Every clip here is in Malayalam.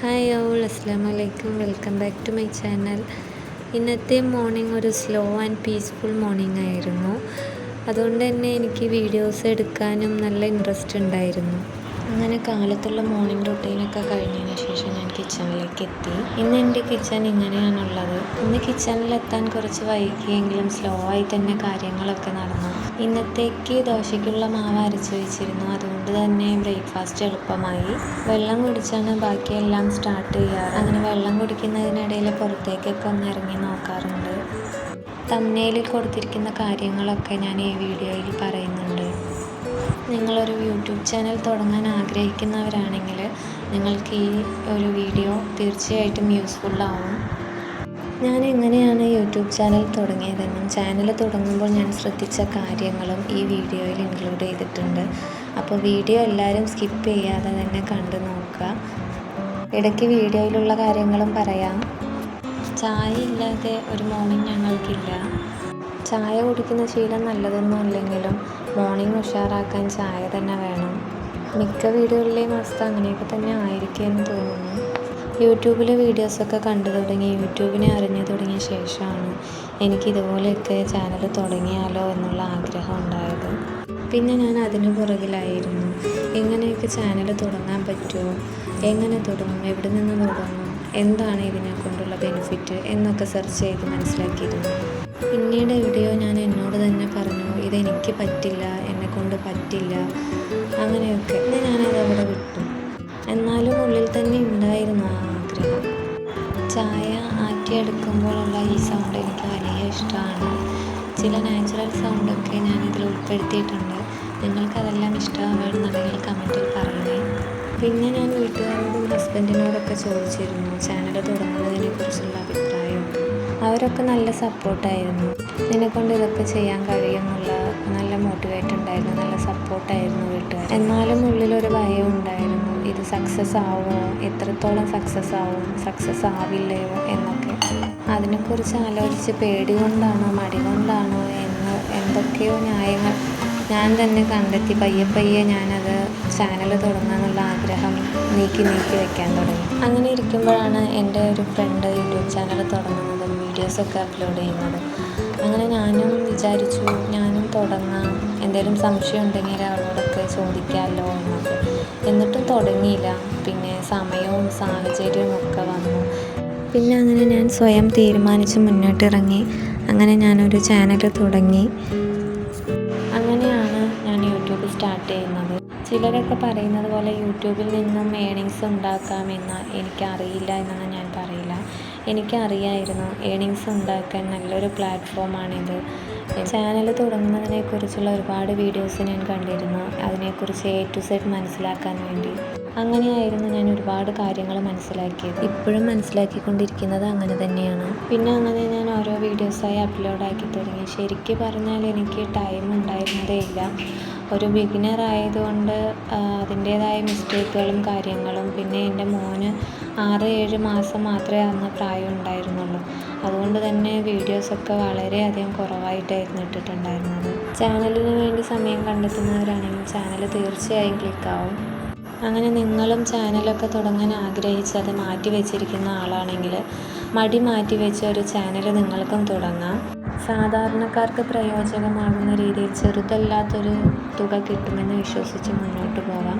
ഹായ് ഓൾ, അസ്സലാമു അലൈക്കും. Welcome back to my channel. ഇന്നത്തെ മോർണിംഗ് ഒരു സ്ലോ ആൻഡ് പീസ്ഫുൾ മോർണിംഗ് ആയിരുന്നു. അതുകൊണ്ട് തന്നെ എനിക്ക് വീഡിയോസ് എടുക്കാനും നല്ല ഇൻട്രസ്റ്റ് ഉണ്ടായിരുന്നു. അങ്ങനെ കാലത്തുള്ള മോർണിംഗ് റൊട്ടീനൊക്കെ കഴിഞ്ഞതിന് ശേഷം ഞാൻ കിച്ചണിലേക്ക് എത്തി. ഇന്ന് എൻ്റെ കിച്ചൺ ഇങ്ങനെയാണുള്ളത്. ഇന്ന് കിച്ചണിലെത്താൻ കുറച്ച് വൈകിയെങ്കിലും സ്ലോ ആയി തന്നെ കാര്യങ്ങളൊക്കെ നടന്നു. ഇന്നത്തേക്ക് ദോശയ്ക്കുള്ള മാവ് അരച്ച് വെച്ചിരുന്നു. അതുകൊണ്ട് തന്നെ ബ്രേക്ക്ഫാസ്റ്റ് എളുപ്പമായി. വെള്ളം കുടിച്ചാണ് ബാക്കിയെല്ലാം സ്റ്റാർട്ട് ചെയ്യാറ്. അങ്ങനെ വെള്ളം കുടിക്കുന്നതിനിടയിൽ പുറത്തേക്കൊക്കെ ഒന്ന് ഇറങ്ങി നോക്കാറുണ്ട്. തംബ്നെയിലിൽ കൊടുത്തിരിക്കുന്ന കാര്യങ്ങളൊക്കെ ഞാൻ ഈ വീഡിയോയിൽ പറയുന്നുണ്ട്. നിങ്ങളൊരു യൂട്യൂബ് ചാനൽ തുടങ്ങാൻ ആഗ്രഹിക്കുന്നവരാണെങ്കിൽ നിങ്ങൾക്ക് ഈ ഒരു വീഡിയോ തീർച്ചയായിട്ടും യൂസ്ഫുള്ളാവും. ഞാൻ എങ്ങനെയാണ് യൂട്യൂബ് ചാനൽ തുടങ്ങിയതെന്നും ചാനൽ തുടങ്ങുമ്പോൾ ഞാൻ ശ്രദ്ധിച്ച കാര്യങ്ങളും ഈ വീഡിയോയിൽ ഇൻക്ലൂഡ് ചെയ്തിട്ടുണ്ട്. അപ്പോൾ വീഡിയോ എല്ലാവരും സ്കിപ്പ് ചെയ്യാതെ തന്നെ കണ്ടു നോക്കുക. ഇടയ്ക്ക് വീഡിയോയിലുള്ള കാര്യങ്ങളും പറയാം. ചായ ഇല്ലാതെ ഒരു മോർണിംഗ് ഞങ്ങൾക്കില്ല. ചായ കുടിക്കുന്ന ശീലം നല്ലതൊന്നും അല്ലെങ്കിലും മോർണിംഗ് ഉഷാറാക്കാൻ ചായ തന്നെ വേണം. മിക്ക വീടുകളിലെയും അവസ്ഥ അങ്ങനെയൊക്കെ തന്നെ ആയിരിക്കുമെന്ന് തോന്നുന്നു. യൂട്യൂബിലെ വീഡിയോസൊക്കെ കണ്ടു തുടങ്ങി യൂട്യൂബിനെ അറിഞ്ഞു തുടങ്ങിയ ശേഷമാണ് എനിക്കിതുപോലെയൊക്കെ ചാനൽ തുടങ്ങിയാലോ എന്നുള്ള ആഗ്രഹം ഉണ്ടായത്. പിന്നെ ഞാൻ അതിനു പുറകിലായിരുന്നു. എങ്ങനെയൊക്കെ ചാനൽ തുടങ്ങാൻ പറ്റുമോ, എങ്ങനെ തുടങ്ങും, എവിടെ നിന്ന് തുടങ്ങും, എന്താണ് ഇതിനെ കൊണ്ടുള്ള ബെനിഫിറ്റ് എന്നൊക്കെ സെർച്ച് ചെയ്ത് മനസ്സിലാക്കിയിരുന്നു. പിന്നീട് എവിടെയോ ഞാൻ എന്നോട് തന്നെ പറഞ്ഞു, ഇതെനിക്ക് പറ്റില്ല, എന്നെക്കൊണ്ട് പറ്റില്ല, അങ്ങനെയൊക്കെ. ഞാനത് അവിടെ വിട്ടു. എന്നാലും ഉള്ളിൽ തന്നെ ഉണ്ടായിരുന്നു ആ ആഗ്രഹം. ചായ ആറ്റിയെടുക്കുമ്പോഴുള്ള ഈ സൗണ്ട് എനിക്ക് വലിയ ഇഷ്ടമാണ്. ചില നാച്ചുറൽ സൗണ്ടൊക്കെ ഞാനിതിൽ ഉൾപ്പെടുത്തിയിട്ടുണ്ട്. നിങ്ങൾക്കതെല്ലാം ഇഷ്ടമാവുകയാണെന്നുണ്ടെങ്കിൽ കമൻറ്റിൽ പറയണേ. പിന്നെ ഞാൻ വീട്ടുകാരോടും ഹസ്ബൻഡിനോടൊക്കെ ചോദിച്ചിരുന്നു ചാനൽ തുടങ്ങുന്നതിനെ കുറിച്ചുള്ള അഭിപ്രായം. അവരൊക്കെ നല്ല സപ്പോർട്ടായിരുന്നു. നിന്നെക്കൊണ്ട് ഇതൊക്കെ ചെയ്യാൻ കഴിയുമെന്നുള്ള നല്ല മോട്ടിവേറ്റ് ഉണ്ടായിരുന്നു, നല്ല സപ്പോർട്ടായിരുന്നു വീട്ടുകാർ. എന്നാലും ഉള്ളിലൊരു ഭയം ഉണ്ടായിരുന്നു. ഇത് സക്സസ് ആവുമോ, എത്രത്തോളം സക്സസ് ആവും, സക്സസ് ആവില്ലയോ എന്നൊക്കെ. അതിനെക്കുറിച്ച് ആലോചിച്ച് പേടി കൊണ്ടാണോ മടി കൊണ്ടാണോ എന്ന് എന്തൊക്കെയോ ന്യായങ്ങൾ ഞാൻ തന്നെ കണ്ടെത്തി. പയ്യെ ഞാനത് ചാനൽ തുടങ്ങാനുള്ള ആഗ്രഹം നീക്കി വയ്ക്കാൻ തുടങ്ങി. അങ്ങനെ ഇരിക്കുമ്പോഴാണ് എൻ്റെ ഒരു ഫ്രണ്ട് യൂട്യൂബ് ചാനൽ തുടങ്ങുന്നതും വീഡിയോസൊക്കെ അപ്ലോഡ് ചെയ്യുന്നതും. അങ്ങനെ ഞാനും വിചാരിച്ചു ഞാനും തുടങ്ങാം, എന്തെങ്കിലും സംശയം ഉണ്ടെങ്കിൽ അവളോടൊക്കെ ചോദിക്കാമല്ലോ എന്നൊക്കെ. എന്നിട്ടും തുടങ്ങിയില്ല. പിന്നെ സമയവും സാഹചര്യവും ഒക്കെ വന്നു. പിന്നെ അങ്ങനെ ഞാൻ സ്വയം തീരുമാനിച്ച് മുന്നോട്ടിറങ്ങി. അങ്ങനെ ഞാനൊരു ചാനൽ തുടങ്ങി. അങ്ങനെയാണ് ഞാൻ യൂട്യൂബ് സ്റ്റാർട്ട് ചെയ്യുന്നത്. ചിലരൊക്കെ പറയുന്നത് പോലെ യൂട്യൂബിൽ നിന്നും ഏണിങ്സ് ഉണ്ടാക്കാമെന്ന് എനിക്കറിയില്ല എന്നൊന്നും ഞാൻ പറയില്ല. എനിക്കറിയായിരുന്നു ഏണിങ്സ് ഉണ്ടാക്കാൻ നല്ലൊരു പ്ലാറ്റ്ഫോമാണിത്. ചാനൽ തുടങ്ങുന്നതിനെക്കുറിച്ചുള്ള ഒരുപാട് വീഡിയോസ് ഞാൻ കണ്ടിരുന്നു, അതിനെക്കുറിച്ച് A to Z മനസ്സിലാക്കാൻ വേണ്ടി. അങ്ങനെയായിരുന്നു ഞാൻ ഒരുപാട് കാര്യങ്ങൾ മനസ്സിലാക്കിയത്. ഇപ്പോഴും മനസ്സിലാക്കിക്കൊണ്ടിരിക്കുന്നത് അങ്ങനെ തന്നെയാണ്. പിന്നെ അങ്ങനെ ഞാൻ ഓരോ വീഡിയോസായി അപ്ലോഡാക്കി തുടങ്ങി. ശരിക്കും പറഞ്ഞാൽ എനിക്ക് ടൈം ഉണ്ടായിരുന്നതേ ഇല്ല. ഒരു ബിഗിനർ ആയതുകൊണ്ട് അതിൻ്റേതായ മിസ്റ്റേക്കുകളും കാര്യങ്ങളും, പിന്നെ എൻ്റെ മോന് 6-7 മാസം മാത്രമേ അന്ന് പ്രായം ഉണ്ടായിരുന്നുള്ളൂ. അതുകൊണ്ട് തന്നെ വീഡിയോസൊക്കെ വളരെയധികം കുറവായിട്ടായിരുന്നു ഇട്ടിട്ടുണ്ടായിരുന്നത്. ചാനലിന് വേണ്ടി സമയം കണ്ടെത്തുന്നവരാണെങ്കിൽ ചാനൽ തീർച്ചയായും ക്ലിക്കാവും. അങ്ങനെ നിങ്ങളും ചാനലൊക്കെ തുടങ്ങാൻ ആഗ്രഹിച്ച് അത് മാറ്റി വെച്ചിരിക്കുന്ന ആളാണെങ്കിൽ മടി മാറ്റി വെച്ച ഒരു ചാനൽ നിങ്ങൾക്കും തുടങ്ങാം. സാധാരണക്കാർക്ക് പ്രയോജനമാകുന്ന രീതിയിൽ ചെറുതല്ലാത്തൊരു തുക കിട്ടുമെന്ന് വിശ്വസിച്ച് മുന്നോട്ട് പോകാം.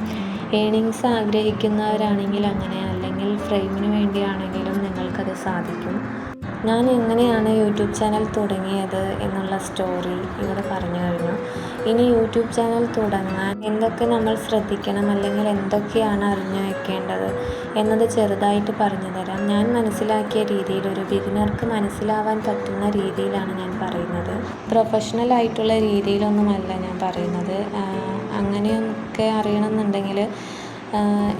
ഏണിങ്സ് ആഗ്രഹിക്കുന്നവരാണെങ്കിൽ അങ്ങനെ, അല്ലെങ്കിൽ ഫ്രെയിമിന് വേണ്ടിയാണെങ്കിലും നിങ്ങൾക്കത് സാധിക്കും. ഞാൻ എങ്ങനെയാണ് യൂട്യൂബ് ചാനൽ തുടങ്ങിയത് എന്നുള്ള സ്റ്റോറി ഇവിടെ പറഞ്ഞു കഴിഞ്ഞു. ഇനി യൂട്യൂബ് ചാനൽ തുടങ്ങാൻ എന്തൊക്കെ നമ്മൾ ശ്രദ്ധിക്കണം, അല്ലെങ്കിൽ എന്തൊക്കെയാണ് അറിഞ്ഞു വെക്കേണ്ടത് എന്നത് ചെറുതായിട്ട് പറഞ്ഞു തരാം. ഞാൻ മനസ്സിലാക്കിയ രീതിയിൽ, ഒരു ബിഗിനർക്ക് മനസ്സിലാവാൻ പറ്റുന്ന രീതിയിലാണ് ഞാൻ പറയുന്നത്. പ്രൊഫഷണൽ ആയിട്ടുള്ള രീതിയിലൊന്നുമല്ല ഞാൻ പറയുന്നത്. അങ്ങനെയൊക്കെ അറിയണമെന്നുണ്ടെങ്കിൽ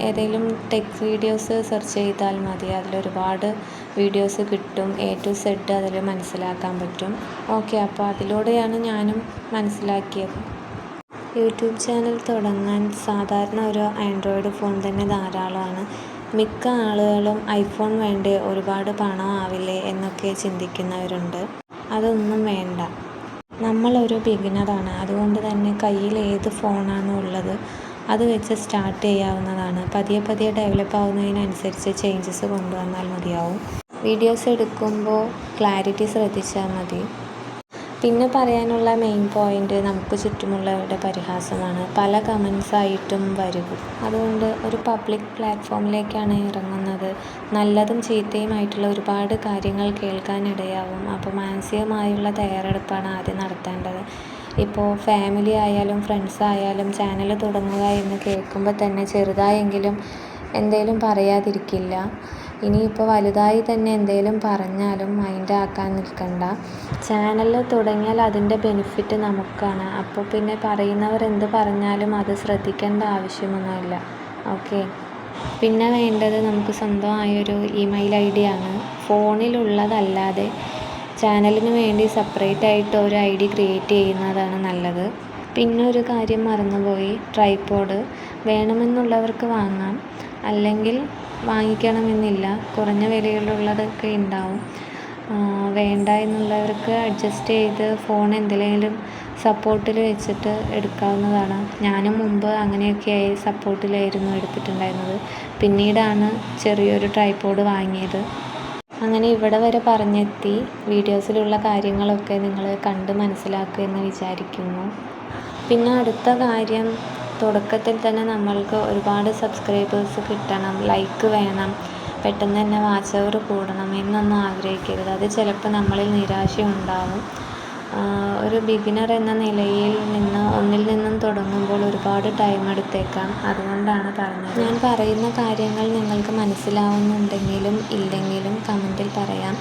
ഏതെങ്കിലും ടെക് വീഡിയോസ് സെർച്ച് ചെയ്താൽ മതി. അതിലൊരുപാട് വീഡിയോസ് കിട്ടും. A to Z അതിൽ മനസ്സിലാക്കാൻ പറ്റും. ഓക്കെ, അപ്പോൾ അതിലൂടെയാണ് ഞാനും മനസ്സിലാക്കിയത്. യൂട്യൂബ് ചാനൽ തുടങ്ങാൻ സാധാരണ ഒരു ആൻഡ്രോയിഡ് ഫോൺ തന്നെ ധാരാളമാണ്. മിക്ക ആളുകളും ഐഫോൺ വേണ്ടേ, ഒരുപാട് പണം ആവില്ലേ എന്നൊക്കെ ചിന്തിക്കുന്നവരുണ്ട്. അതൊന്നും വേണ്ട. നമ്മളൊരു ബിഗിനറാണ്. അതുകൊണ്ട് തന്നെ കയ്യിൽ ഏത് ഫോണാണോ ഉള്ളത് അത് വെച്ച് സ്റ്റാർട്ട് ചെയ്യാവുന്നതാണ്. പതിയെ പതിയെ ഡെവലപ്പ് ആവുന്നതിനനുസരിച്ച് ചേഞ്ചസ് കൊണ്ടുവന്നാൽ മതിയാവും. വീഡിയോസ് എടുക്കുമ്പോൾ ക്ലാരിറ്റി ശ്രദ്ധിച്ചാൽ മതി. പിന്നെ പറയാനുള്ള മെയിൻ പോയിൻ്റ് നമുക്ക് ചുറ്റുമുള്ളവരുടെ പരിഹാസമാണ്. പല കമൻസായിട്ടും വരും. അതുകൊണ്ട് ഒരു പബ്ലിക് പ്ലാറ്റ്ഫോമിലേക്കാണ് ഇറങ്ങുന്നത്. നല്ലതും ചീത്തയുമായിട്ടുള്ള ഒരുപാട് കാര്യങ്ങൾ കേൾക്കാനിടയാവും. അപ്പോൾ മാനസികമായുള്ള തയ്യാറെടുപ്പാണ് ആദ്യം നടത്തേണ്ടത്. ഇപ്പോൾ ഫാമിലി ആയാലും ഫ്രണ്ട്സ് ആയാലും ചാനൽ തുടങ്ങുക എന്ന് കേൾക്കുമ്പോൾ തന്നെ ചെറുതായെങ്കിലും എന്തേലും പറയാതിരിക്കില്ല. ഇനിയിപ്പോൾ വലുതായി തന്നെ എന്തേലും പറഞ്ഞാലും മൈൻഡ് ആക്കാൻ നിൽക്കണ്ട. ചാനൽ തുടങ്ങിയാൽ അതിൻ്റെ ബെനിഫിറ്റ് നമുക്കാണ്. അപ്പോൾ പിന്നെ പറയുന്നവർ എന്ത് പറഞ്ഞാലും അത് ശ്രദ്ധിക്കേണ്ട ആവശ്യമൊന്നുമില്ല. ഓക്കെ. പിന്നെ വേണ്ടത് നമുക്ക് സ്വന്തമായൊരു ഇമെയിൽ ID ആണ്. ഫോണിലുള്ളതല്ലാതെ ചാനലിന് വേണ്ടി സെപ്പറേറ്റ് ആയിട്ട് ഒരു ID ക്രിയേറ്റ് ചെയ്യുന്നതാണ് നല്ലത്. പിന്നെ ഒരു കാര്യം മറന്നുപോയി, ട്രൈപോഡ് വേണമെന്നുള്ളവർക്ക് വാങ്ങാം, അല്ലെങ്കിൽ വാങ്ങിക്കണമെന്നില്ല. കുറഞ്ഞ വിലയിലുള്ളതൊക്കെ ഉണ്ടാവും. വേണ്ട എന്നുള്ളവർക്ക് അഡ്ജസ്റ്റ് ചെയ്ത് ഫോൺ എന്തിലെങ്കിലും സപ്പോർട്ടിൽ വെച്ചിട്ട് എടുക്കാവുന്നതാണ്. ഞാനും മുമ്പ് അങ്ങനെയൊക്കെയായി സപ്പോർട്ടിലായിരുന്നു എടുത്തിട്ടുണ്ടായിരുന്നത്. പിന്നീടാണ് ചെറിയൊരു ട്രൈപോഡ് വാങ്ങിയത്. അങ്ങനെ ഇവിടെ വരെ പറഞ്ഞെത്തി. വീഡിയോസിലുള്ള കാര്യങ്ങളൊക്കെ നിങ്ങൾ കണ്ട് മനസ്സിലാക്കുമെന്ന് വിചാരിക്കുന്നു. പിന്നെ അടുത്ത കാര്യം, തുടക്കത്തിൽ തന്നെ നമ്മൾക്ക് ഒരുപാട് സബ്സ്ക്രൈബേഴ്സ് കിട്ടണം, ലൈക്ക് വേണം, പെട്ടെന്ന് തന്നെ വാച്ച് അവർ കൂടണം എന്നൊന്നും ആഗ്രഹിക്കരുത്. അത് ചിലപ്പോൾ നമ്മളിൽ നിരാശയുണ്ടാവും. ഒരു ബിഗിനർ എന്ന നിലയിൽ ഒന്നിൽ നിന്നും തുടങ്ങുമ്പോൾ ഒരുപാട് ടൈം എടുത്തേക്കാം. അതുകൊണ്ടാണ് പറഞ്ഞത്. ഞാൻ പറയുന്ന കാര്യങ്ങൾ നിങ്ങൾക്ക് മനസ്സിലാവുന്നുണ്ടെങ്കിലും ഇല്ലെങ്കിലും കമൻറ്റിൽ പറയാം.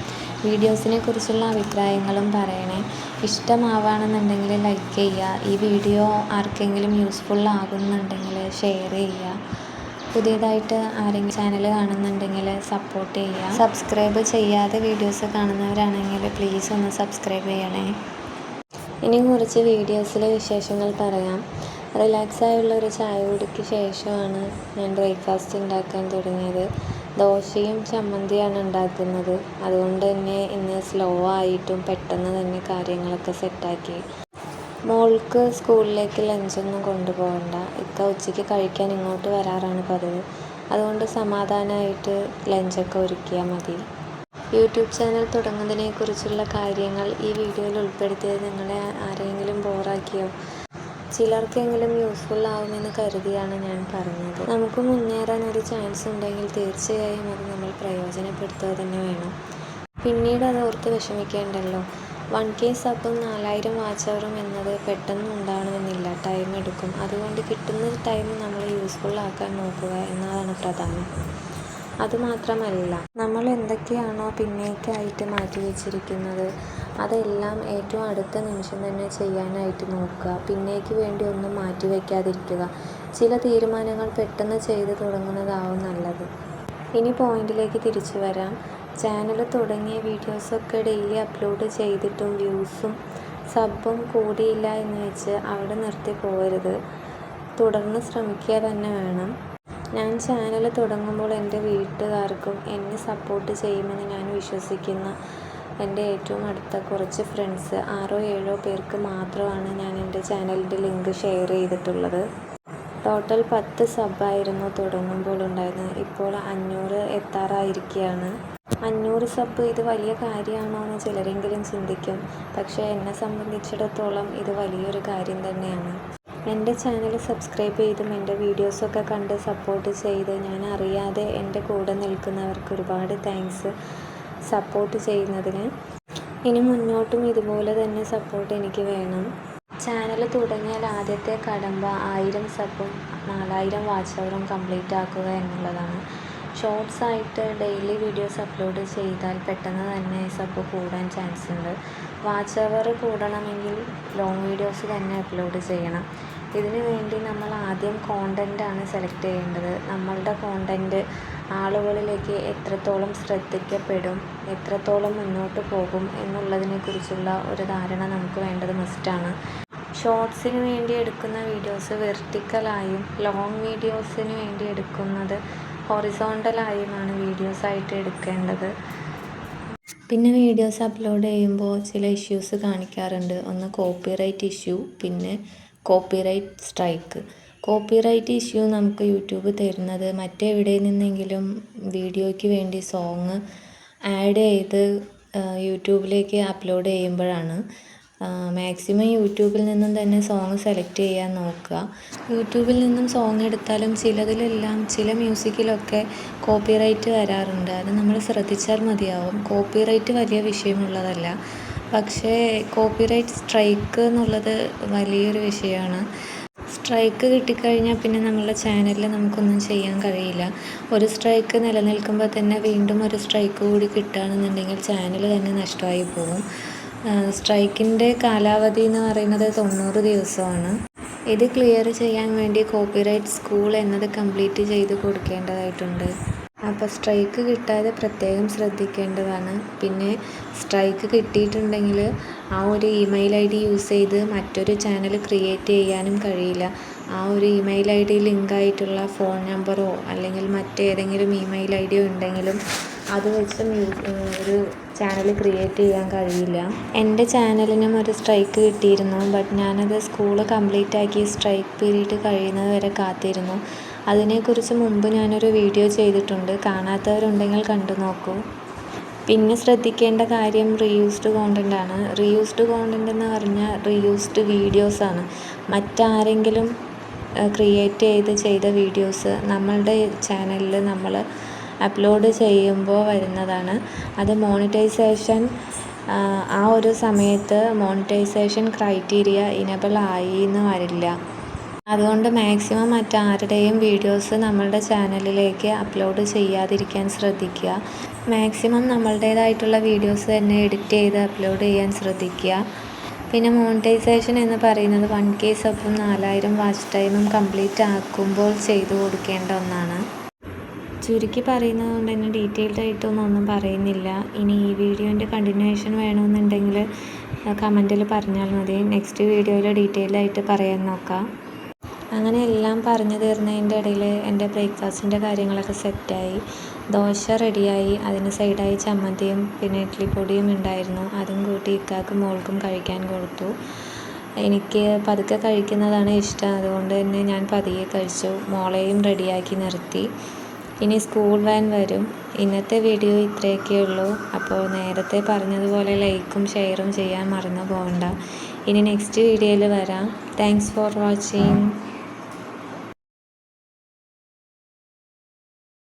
വീഡിയോസിനെ കുറിച്ചുള്ള അഭിപ്രായങ്ങളും പറയണേ. ഇഷ്ടമാവുകയാണെന്നുണ്ടെങ്കിൽ ലൈക്ക് ചെയ്യുക. ഈ വീഡിയോ ആർക്കെങ്കിലും യൂസ്ഫുൾ ആകുന്നുണ്ടെങ്കിൽ ഷെയർ ചെയ്യുക. പുതിയതായിട്ട് ആരെങ്കിലും ചാനൽ കാണുന്നുണ്ടെങ്കിൽ സപ്പോർട്ട് ചെയ്യുക. സബ്സ്ക്രൈബ് ചെയ്യാതെ വീഡിയോസ് കാണുന്നവരാണെങ്കിൽ പ്ലീസ് ഒന്ന് സബ്സ്ക്രൈബ് ചെയ്യണേ. ഇനി കുറച്ച് വീഡിയോസിലെ വിശേഷങ്ങൾ പറയാം. റിലാക്സ് ആയുള്ള ഒരു ചായ കുടിക്ക് ശേഷമാണ് ഞാൻ ബ്രേക്ക്ഫാസ്റ്റ് ഉണ്ടാക്കാൻ തുടങ്ങിയത്. ദോശയും ചമ്മന്തിയാണ് ഉണ്ടാക്കുന്നത്. അതുകൊണ്ട് തന്നെ ഇന്ന് സ്ലോ ആയിട്ടും പെട്ടെന്ന് തന്നെ കാര്യങ്ങളൊക്കെ സെറ്റാക്കി. മോൾക്ക് സ്കൂളിലേക്ക് ലഞ്ചൊന്നും കൊണ്ടുപോകണ്ട. ഉച്ചയ്ക്ക് കഴിക്കാൻ ഇങ്ങോട്ട് വരാറാണ് പതിവ്. അതുകൊണ്ട് സമാധാനമായിട്ട് ലഞ്ചൊക്കെ ഒരുക്കിയാൽ മതി. യൂട്യൂബ് ചാനൽ തുടങ്ങുന്നതിനെക്കുറിച്ചുള്ള കാര്യങ്ങൾ ഈ വീഡിയോയിൽ ഉൾപ്പെടുത്തിയത് നിങ്ങളെ ആരെങ്കിലും ബോറാക്കിയോ? ചിലർക്കെങ്കിലും യൂസ്ഫുൾ ആവുമെന്ന് കരുതിയാണ് ഞാൻ പറഞ്ഞത്. നമുക്ക് മുന്നേറാൻ ഒരു ചാൻസ് ഉണ്ടെങ്കിൽ തീർച്ചയായും അത് നമ്മൾ പ്രയോജനപ്പെടുത്തുക തന്നെ വേണം. പിന്നീട് അത് ഓർത്ത് വിഷമിക്കേണ്ടല്ലോ. 1K സബും 4000 വാച്ച് അവറും എന്നത് പെട്ടെന്ന് ഉണ്ടാവണമെന്നില്ല, ടൈം എടുക്കും. അതുകൊണ്ട് കിട്ടുന്ന ടൈം നമ്മൾ യൂസ്ഫുൾ ആക്കാൻ നോക്കുക എന്നതാണ് പ്രധാനം. അതുമാത്രമല്ല, നമ്മൾ എന്തൊക്കെയാണോ പിന്നേക്കായിട്ട് മാറ്റി വെച്ചിരിക്കുന്നത് അതെല്ലാം ഏറ്റവും അടുത്ത നിമിഷം തന്നെ ചെയ്യാനായിട്ട് നോക്കുക. പിന്നേക്ക് വേണ്ടി ഒന്നും മാറ്റി വയ്ക്കാതിരിക്കുക. ചില തീരുമാനങ്ങൾ പെട്ടെന്ന് ചെയ്ത് തുടങ്ങുന്നതാവും നല്ലത്. ഇനി പോയിന്റിലേക്ക് തിരിച്ചു വരാം. ചാനൽ തുടങ്ങിയ വീഡിയോസൊക്കെ ഡെയിലി അപ്ലോഡ് ചെയ്തിട്ടും വ്യൂസും സബും കൂടിയില്ല എന്ന് വെച്ച് അവിടെ നിർത്തി പോകരുത്. തുടർന്ന് ശ്രമിക്കുക തന്നെ വേണം. ഞാൻ ചാനൽ തുടങ്ങുമ്പോൾ എൻ്റെ വീട്ടുകാർക്കും എന്നെ സപ്പോർട്ട് ചെയ്യുമെന്ന് ഞാൻ വിശ്വസിക്കുന്ന എൻ്റെ ഏറ്റവും അടുത്ത കുറച്ച് ഫ്രണ്ട്സ് 6-7 പേർക്ക് മാത്രമാണ് ഞാൻ എൻ്റെ ചാനലിൻ്റെ ലിങ്ക് ഷെയർ ചെയ്തിട്ടുള്ളത്. ടോട്ടൽ 10 സബ്ബായിരുന്നു തുടങ്ങുമ്പോൾ ഉണ്ടായിരുന്നത്. ഇപ്പോൾ 500 എത്താറായിരിക്കുകയാണ്. 500 സബ് ഇത് വലിയ കാര്യമാണോ എന്ന് ചിലരെങ്കിലും ചിന്തിക്കും. പക്ഷേ എന്നെ സംബന്ധിച്ചിടത്തോളം ഇത് വലിയൊരു കാര്യം തന്നെയാണ്. എൻ്റെ ചാനൽ സബ്സ്ക്രൈബ് ചെയ്തും എൻ്റെ വീഡിയോസൊക്കെ കണ്ട് സപ്പോർട്ട് ചെയ്ത് ഞാൻ അറിയാതെ എൻ്റെ കൂടെ നിൽക്കുന്നവർക്ക് ഒരുപാട് താങ്ക്സ് സപ്പോർട്ട് ചെയ്യുന്നതിന്. ഇനി മുന്നോട്ടും ഇതുപോലെ തന്നെ സപ്പോർട്ട് എനിക്ക് വേണം. ചാനൽ തുടങ്ങിയാൽ ആദ്യത്തെ കടമ്പ 1000 സബും 4000 വാച്ച് അവറും കംപ്ലീറ്റ് ആക്കുക എന്നുള്ളതാണ്. ഷോർട്സ് ആയിട്ട് ഡെയിലി വീഡിയോസ് അപ്ലോഡ് ചെയ്താൽ പെട്ടെന്ന് തന്നെ സബ് കൂടാൻ ചാൻസ് ഉണ്ട്. വാച്ച് അവർ കൂടണമെങ്കിൽ ലോങ് വീഡിയോസ് തന്നെ അപ്ലോഡ് ചെയ്യണം. ഇതിനു വേണ്ടി നമ്മൾ ആദ്യം കോണ്ടൻ്റാണ് സെലക്ട് ചെയ്യേണ്ടത്. നമ്മളുടെ കോണ്ടൻറ്റ് ആളുകളിലേക്ക് എത്രത്തോളം ശ്രദ്ധിക്കപ്പെടും, എത്രത്തോളം മുന്നോട്ട് പോകും എന്നുള്ളതിനെക്കുറിച്ചുള്ള ഒരു ധാരണ നമുക്ക് വേണ്ടത് മസ്റ്റാണ്. ഷോർട്സിന് വേണ്ടി എടുക്കുന്ന വീഡിയോസ് വെർട്ടിക്കലായും ലോങ് വീഡിയോസിന് വേണ്ടി എടുക്കുന്നത് ഹൊറിസോണ്ടലായുമാണ് വീഡിയോസായിട്ട് എടുക്കേണ്ടത്. പിന്നെ വീഡിയോസ് അപ്ലോഡ് ചെയ്യുമ്പോൾ ചില ഇഷ്യൂസ് കാണിക്കാറുണ്ട്. ഒന്ന് കോപ്പിറൈറ്റ് ഇഷ്യൂ, പിന്നെ കോപ്പിറൈറ്റ് സ്ട്രൈക്ക്. കോപ്പിറൈറ്റ് ഇഷ്യൂ നമുക്ക് യൂട്യൂബ് തരുന്നത് മറ്റെവിടെ നിന്നെങ്കിലും വീഡിയോയ്ക്ക് വേണ്ടി സോങ് ആഡ് ചെയ്ത് യൂട്യൂബിലേക്ക് അപ്ലോഡ് ചെയ്യുമ്പോഴാണ്. മാക്സിമം യൂട്യൂബിൽ നിന്നും തന്നെ സോങ് സെലക്ട് ചെയ്യാൻ നോക്കുക. യൂട്യൂബിൽ നിന്നും സോങ് എടുത്താലും ചിലതിലെല്ലാം ചില മ്യൂസിക്കിലൊക്കെ കോപ്പിറൈറ്റ് വരാറുണ്ട്. അത് നമ്മൾ ശ്രദ്ധിച്ചാൽ മതിയാവും. കോപ്പിറൈറ്റ് വലിയ വിഷയമുള്ളതല്ല, പക്ഷേ കോപ്പിറൈറ്റ് സ്ട്രൈക്ക് എന്നുള്ളത് വലിയൊരു വിഷയമാണ്. സ്ട്രൈക്ക് കിട്ടിക്കഴിഞ്ഞാൽ പിന്നെ നമ്മളുടെ ചാനലിൽ നമുക്കൊന്നും ചെയ്യാൻ കഴിയില്ല. ഒരു സ്ട്രൈക്ക് നിലനിൽക്കുമ്പോൾ തന്നെ വീണ്ടും ഒരു സ്ട്രൈക്ക് കൂടി കിട്ടുകയാണെന്നുണ്ടെങ്കിൽ ചാനൽ തന്നെ നഷ്ടമായി പോകും. സ്ട്രൈക്കിൻ്റെ കാലാവധി എന്ന് പറയുന്നത് 90 ദിവസമാണ്. ഇത് ക്ലിയർ ചെയ്യാൻ വേണ്ടി കോപ്പിറൈറ്റ് സ്കൂൾ എന്നത് കംപ്ലീറ്റ് ചെയ്ത് കൊടുക്കേണ്ടതായിട്ടുണ്ട്. അപ്പോൾ സ്ട്രൈക്ക് കിട്ടാതെ പ്രത്യേകം ശ്രദ്ധിക്കേണ്ടതാണ്. പിന്നെ സ്ട്രൈക്ക് കിട്ടിയിട്ടുണ്ടെങ്കിൽ ആ ഒരു ഇമെയിൽ ID യൂസ് ചെയ്ത് മറ്റൊരു ചാനൽ ക്രിയേറ്റ് ചെയ്യാനും കഴിയില്ല. ആ ഒരു ഇമെയിൽ ID ലിങ്കായിട്ടുള്ള ഫോൺ നമ്പറോ അല്ലെങ്കിൽ മറ്റേതെങ്കിലും ഇമെയിൽ ID ഉണ്ടെങ്കിലും അത് വെച്ച് ഒരു ചാനൽ ക്രിയേറ്റ് ചെയ്യാൻ കഴിയില്ല. എൻ്റെ ചാനലിനും ഒരു സ്ട്രൈക്ക് കിട്ടിയിരുന്നു. ബട്ട് ഞാനത് സ്കൂൾ കംപ്ലീറ്റ് ആക്കി സ്ട്രൈക്ക് പീരീഡ് കഴിയുന്നത് വരെ കാത്തിരുന്നു. അതിനെക്കുറിച്ച് മുമ്പ് ഞാനൊരു വീഡിയോ ചെയ്തിട്ടുണ്ട്. കാണാത്തവരുണ്ടെങ്കിൽ കണ്ടു നോക്കൂ. പിന്നെ ശ്രദ്ധിക്കേണ്ട കാര്യം റീയൂസ്ഡ് കോണ്ടൻ്റ് ആണ്. റീയൂസ്ഡ് കോണ്ടൻ്റ് എന്ന് പറഞ്ഞാൽ റീയൂസ്ഡ് വീഡിയോസാണ്. മറ്റാരെങ്കിലും ക്രിയേറ്റ് ചെയ്ത വീഡിയോസ് നമ്മളുടെ ചാനലിൽ നമ്മൾ അപ്ലോഡ് ചെയ്യുമ്പോൾ വരുന്നതാണ്. അത് മോണിറ്റൈസേഷൻ ആ ഒരു സമയത്ത് മോണിറ്റൈസേഷൻ ക്രൈറ്റീരിയ ഇനേബിൾ ആയി എന്ന് വരില്ല. അതുകൊണ്ട് മാക്സിമം മറ്റാരുടെയും വീഡിയോസ് നമ്മളുടെ ചാനലിലേക്ക് അപ്ലോഡ് ചെയ്യാതിരിക്കാൻ ശ്രദ്ധിക്കുക. മാക്സിമം നമ്മളുടേതായിട്ടുള്ള വീഡിയോസ് തന്നെ എഡിറ്റ് ചെയ്ത് അപ്ലോഡ് ചെയ്യാൻ ശ്രദ്ധിക്കുക. പിന്നെ മോണിറ്റൈസേഷൻ എന്ന് പറയുന്നത് 1K സബും 4000 വാച്ച് ടൈമും കംപ്ലീറ്റ് ആക്കുമ്പോൾ ചെയ്തു കൊടുക്കേണ്ട ഒന്നാണ്. ചുരുക്കി പറയുന്നത് കൊണ്ട് തന്നെ ഡീറ്റെയിൽഡ് ആയിട്ടൊന്നും പറയുന്നില്ല. ഇനി ഈ വീഡിയോൻ്റെ കണ്ടിന്യൂവേഷൻ വേണമെന്നുണ്ടെങ്കിൽ കമൻറ്റിൽ പറഞ്ഞാൽ മതി. നെക്സ്റ്റ് വീഡിയോയിൽ ഡീറ്റെയിൽഡ് ആയിട്ട് പറയാൻ നോക്കാം. അങ്ങനെ എല്ലാം പറഞ്ഞു തീർന്നതിൻ്റെ ഇടയിൽ എൻ്റെ ബ്രേക്ക്ഫാസ്റ്റിൻ്റെ കാര്യങ്ങളൊക്കെ സെറ്റായി. ദോശ റെഡിയായി. അതിന് സൈഡായി ചമ്മന്തിയും പിന്നെ ഇഡ്ഡലിപ്പൊടിയും ഉണ്ടായിരുന്നു. അതും കൂട്ടി ഇക്കാക്കും മോൾക്കും കഴിക്കാൻ കൊടുത്തു. എനിക്ക് പതുക്കെ കഴിക്കുന്നതാണ് ഇഷ്ടം. അതുകൊണ്ട് തന്നെ ഞാൻ പതിയെ കഴിച്ചു. മോളെയും റെഡിയാക്കി നിർത്തി. ഇനി സ്കൂൾ വാൻ വരും. ഇന്നത്തെ വീഡിയോ ഇത്രയൊക്കെ ഉള്ളൂ. അപ്പോൾ നേരത്തെ പറഞ്ഞതുപോലെ ലൈക്കും ഷെയറും ചെയ്യാൻ മറന്നു പോകണ്ട. ഇനി നെക്സ്റ്റ് വീഡിയോയിൽ വരാം. Thanks for watching.